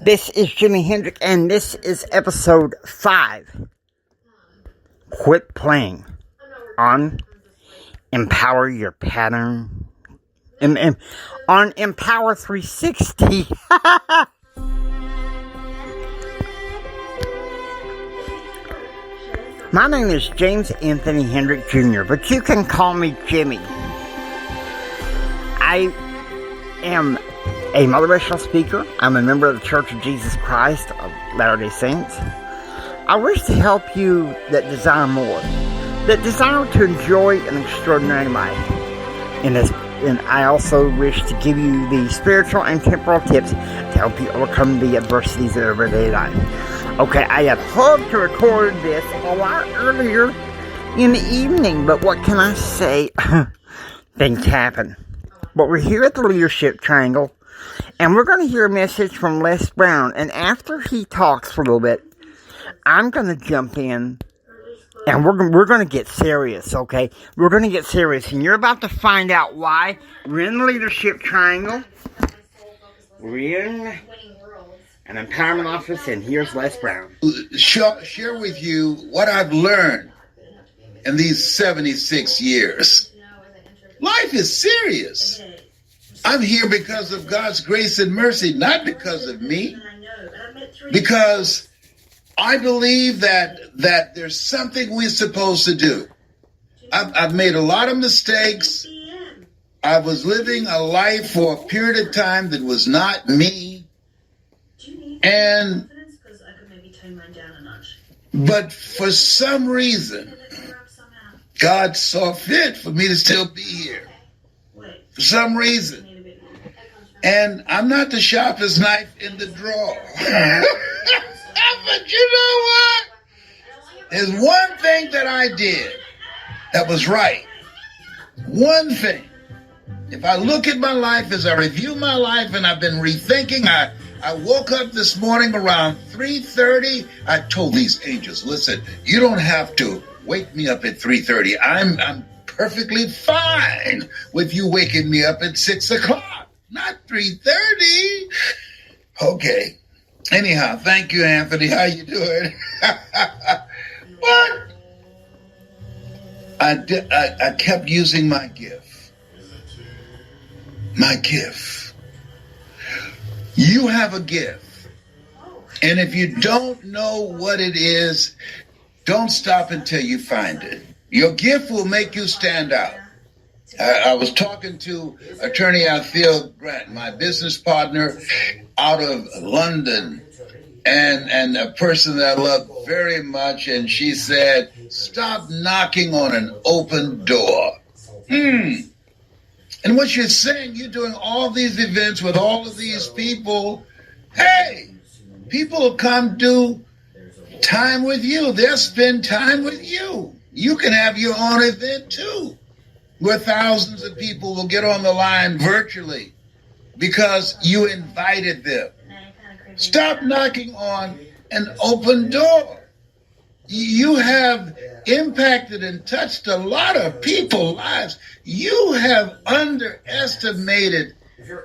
This is Jimi Hendrix, and this is episode 5. Quit playing on Empower Your Pattern. On Empower 360. My name is James Anthony Hendrix Jr., but you can call me Jimmy. I am a motivational speaker. I'm a member of the Church of Jesus Christ of Latter-day Saints. I wish to help you that desire more, that desire to enjoy an extraordinary life. And I also wish to give you the spiritual and temporal tips to help you overcome the adversities of everyday life. Okay, I had hoped to record this a lot earlier in the evening, but what can I say? Things happen. But we're here at the Leadership Triangle, and we're going to hear a message from Les Brown. And after he talks for a little bit, I'm going to jump in, and we're going to get serious, okay? We're going to get serious, and you're about to find out why. We're in the Leadership Triangle. We're in an empowerment office, and here's Les Brown. Share with you what I've learned in these 76 years. Life is serious. I'm here because of God's grace and mercy, not because of me. Because I believe that there's something we're supposed to do. I've made a lot of mistakes. I was living a life for a period of time that was not me. But for some reason, God saw fit for me to still be here. For some reason. And I'm not the sharpest knife in the drawer. But you know what? There's one thing that I did that was right. One thing. If I look at my life, as I review my life, and I've been rethinking, I woke up this morning around 3:30. I told these angels, listen, you don't have to wake me up at 3:30. I'm perfectly fine with you waking me up at 6 o'clock, not 3:30. Okay. Anyhow, thank you, Anthony. How you doing? What? I kept using my gift. My gift. You have a gift. And if you don't know what it is, don't stop until you find it. Your gift will make you stand out. I was talking to attorney Althea Grant, my business partner out of London, and a person that I love very much, and she said, stop knocking on an open door. And what you're saying, you're doing all these events with all of these people. Hey, people will come do time with you. They'll spend time with you. You can have your own event too, where thousands of people will get on the line virtually because you invited them. Stop knocking on an open door. You have impacted and touched a lot of people's lives. You have underestimated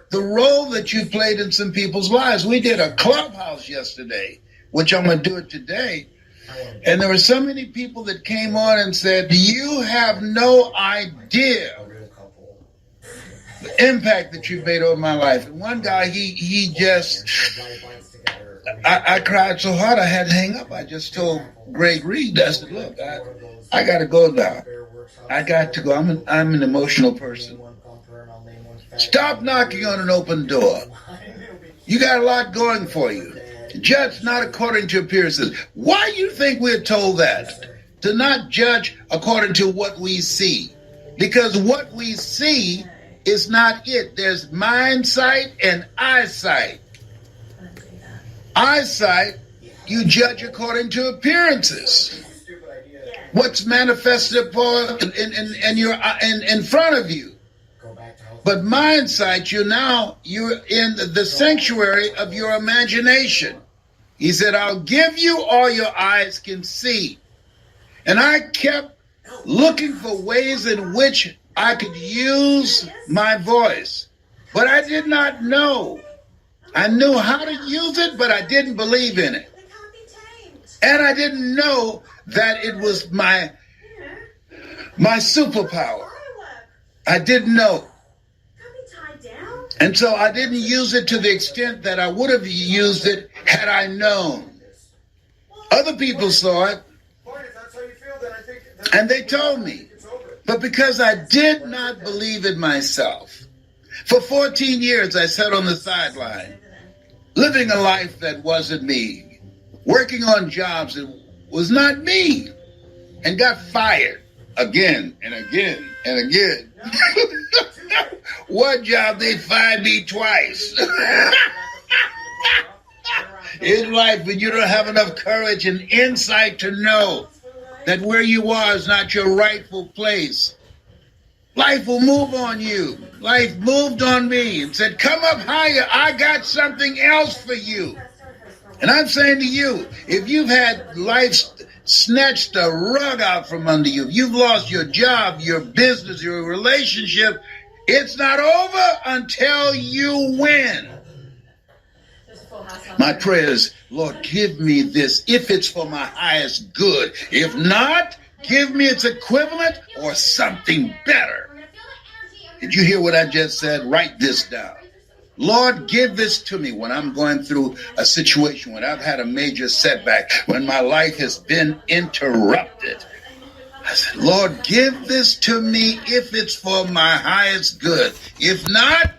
the role that you played in some people's lives. We did a clubhouse yesterday, which I'm going to do it today. And there were so many people that came on and said, you have no idea the impact that you've made on my life. And one guy, he just, I cried so hard I had to hang up. I just told Greg Reed, I said, look, I got to go now. I got to go. I'm an emotional person. Stop knocking on an open door. You got a lot going for you. Judge not according to appearances. Why do you think we're told that? To not judge according to what we see. Because what we see is not it. There's mind sight and eyesight. Eyesight, you judge according to appearances. What's manifested upon in front of you. But mind sight, you're in the sanctuary of your imagination. He said, I'll give you all your eyes can see. And I kept looking for ways in which I could use my voice. But I did not know I knew how to use it, but I didn't believe in it. And I didn't know that it was my superpower. I didn't know. And so I didn't use it to the extent that I would have used it had I known. Other people saw it, and they told me. But because I did not believe in myself, for 14 years I sat on the sideline, living a life that wasn't me, working on jobs that was not me, and got fired again and again and again. One job, they fired me twice. In life, when you don't have enough courage and insight to know that where you are is not your rightful place, life will move on you. Life moved on me and said, come up higher. I got something else for you. And I'm saying to you, if you've had life snatched a rug out from under you, if you've lost your job, your business, your relationship, it's not over until you win. My prayer is, Lord, give me this if it's for my highest good. If not, give me its equivalent or something better. Did you hear what I just said? Write this down. Lord, give this to me when I'm going through a situation, when I've had a major setback, when my life has been interrupted. I said, Lord, give this to me if it's for my highest good. If not,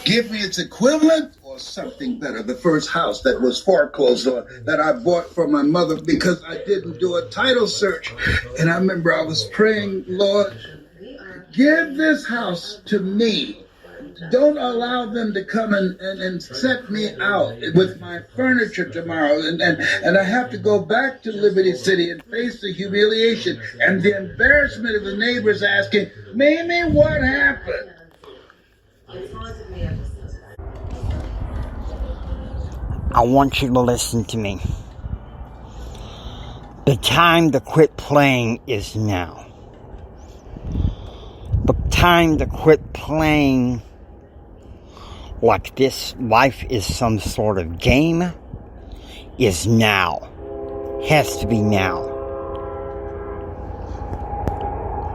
give me its equivalent or something better. The first house that was foreclosed on that I bought for my mother because I didn't do a title search. And I remember I was praying, Lord, give this house to me. Don't allow them to come and set me out with my furniture tomorrow. And I have to go back to Liberty City and face the humiliation and the embarrassment of the neighbors asking, Mamie, what happened? I want you to listen to me. The time to quit playing is now. The time to quit playing like this life is some sort of game is now. Has to be now.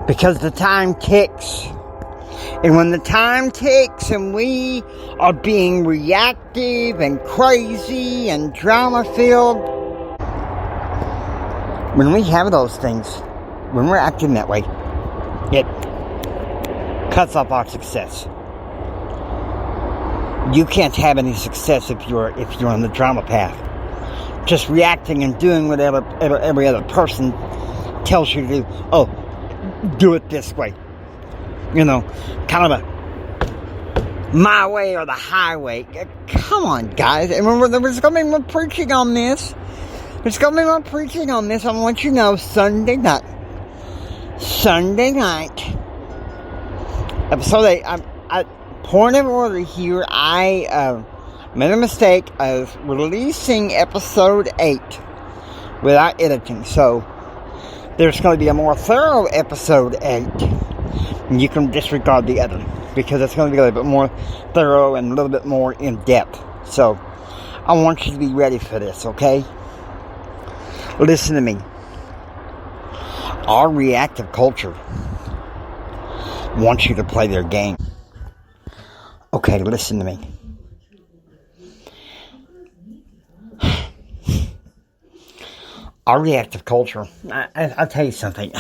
Because the time ticks. And when the time ticks and we are being reactive and crazy and drama-filled, when we have those things, when we're acting that way, it cuts off our success. You can't have any success if you're on the drama path. Just reacting and doing whatever every other person tells you to do. Oh, do it this way. You know, kind of a my way or the highway. Come on, guys. And remember, there's going to be more preaching on this. There's going to be more preaching on this. I want you to know, Sunday night, episode 8, point of order here, I made a mistake of releasing episode 8 without editing. So, there's going to be a more thorough episode 8. And you can disregard the other, because it's going to be a little bit more thorough and a little bit more in depth. So, I want you to be ready for this, okay? Listen to me. Our reactive culture wants you to play their game. Okay, listen to me. Our reactive culture, I'll tell you something.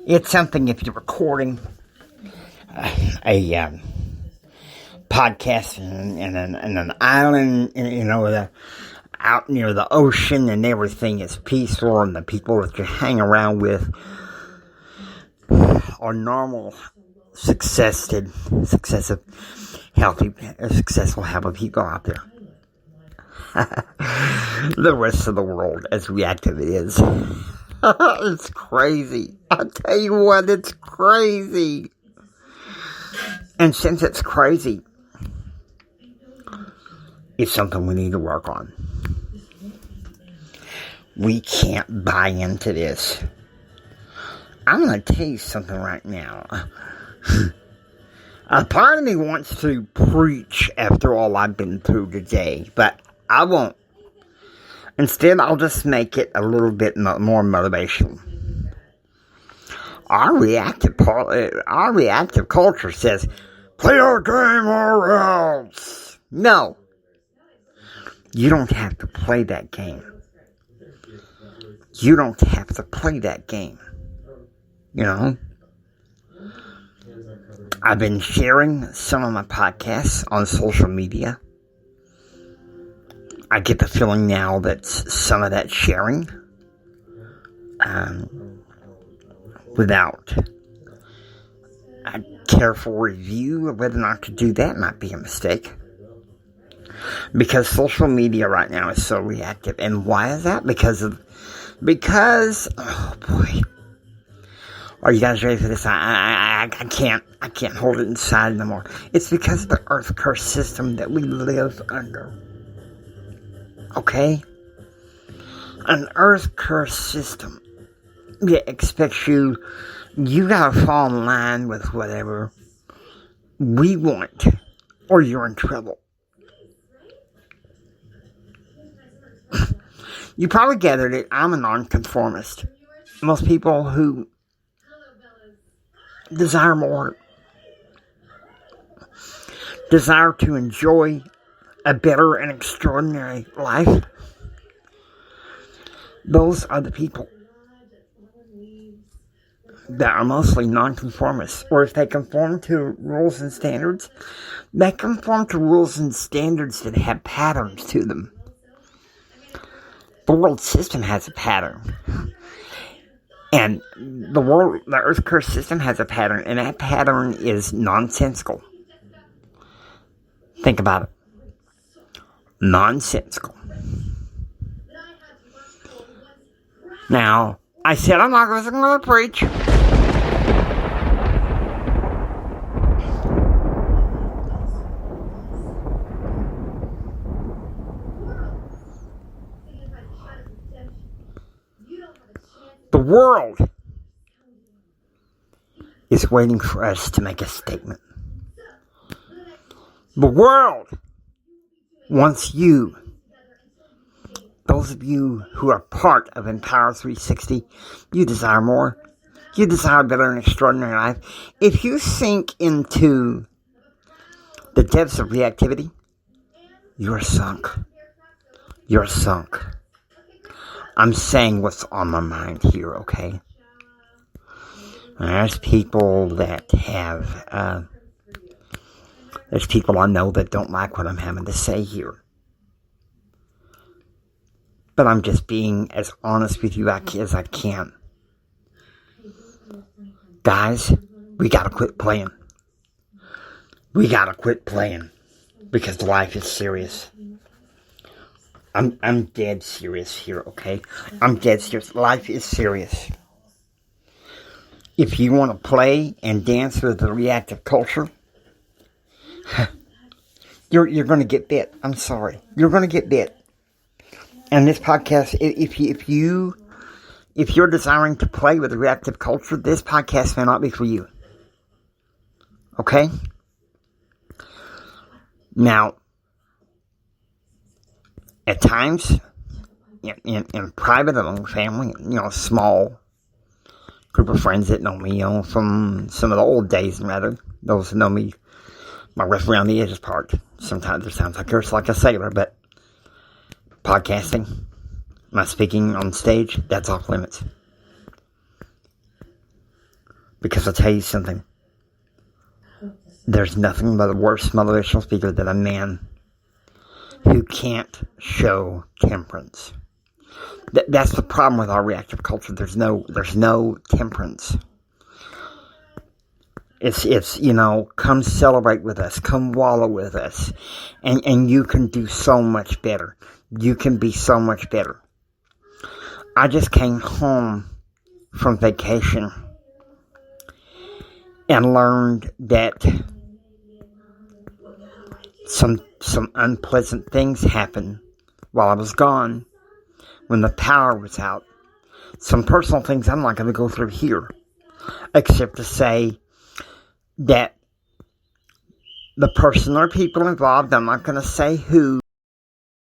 It's something if you're recording a podcast in an island, you know, out near the ocean, and everything is peaceful, and the people that you hang around with are normal, successful, healthy, successful, happy people out there. The rest of the world, as reactive it is, it's crazy. I tell you what, it's crazy. And since it's crazy, it's something we need to work on. We can't buy into this. I'm going to tell you something right now. A part of me wants to preach after all I've been through today, but I won't. Instead, I'll just make it a little bit more motivational. Our reactive culture says, play our game or else. No. You don't have to play that game. You don't have to play that game. You know? I've been sharing some of my podcasts on social media. I get the feeling now that some of that sharing, without a careful review of whether or not to do that might be a mistake. Because social media right now is so reactive. And why is that? Because, oh boy. Are you guys ready for this? I can't hold it inside no more. It's because of the earth curse system that we live under. Okay? An earth curse system that expects you gotta fall in line with whatever we want, or you're in trouble. You probably gathered it. I'm a nonconformist. Most people who desire more, desire to enjoy a better and extraordinary life, those are the people that are mostly nonconformists. Or if they conform to rules and standards, they conform to rules and standards that have patterns to them. The world system has a pattern. And the earth curse system has a pattern, and that pattern is nonsensical. Think about it. Nonsensical. Now, I said I'm not going to preach. The world is waiting for us to make a statement. The world wants you, those of you who are part of Empower 360, you desire more. You desire a better and extraordinary life. If you sink into the depths of reactivity, you're sunk. You're sunk. I'm saying what's on my mind here, okay? There's people that have, there's people I know that don't like what I'm having to say here. But I'm just being as honest with you as I can. Guys, we gotta quit playing. We gotta quit playing. Because life is serious. I'm dead serious here, okay? I'm dead serious. Life is serious. If you want to play and dance with the reactive culture, you're going to get bit. I'm sorry. You're going to get bit. And this podcast, if you're desiring to play with the reactive culture, this podcast may not be for you. Okay? Now, at times, in private, among family, small group of friends that know me, from some of the old days, rather, those who know me, my rough around the edges part. Sometimes it sounds like a curse, like a sailor, but podcasting, my speaking on stage, that's off limits. Because I'll tell you something, there's nothing but a worse motivational speaker than a man who can't show temperance. That's the problem with our reactive culture. There's no temperance. It's come celebrate with us, come wallow with us, and you can do so much better. You can be so much better. I just came home from vacation and learned that some unpleasant things happened while I was gone, when the power was out. Some personal things I'm not going to go through here, except to say that the person or people involved, I'm not going to say who,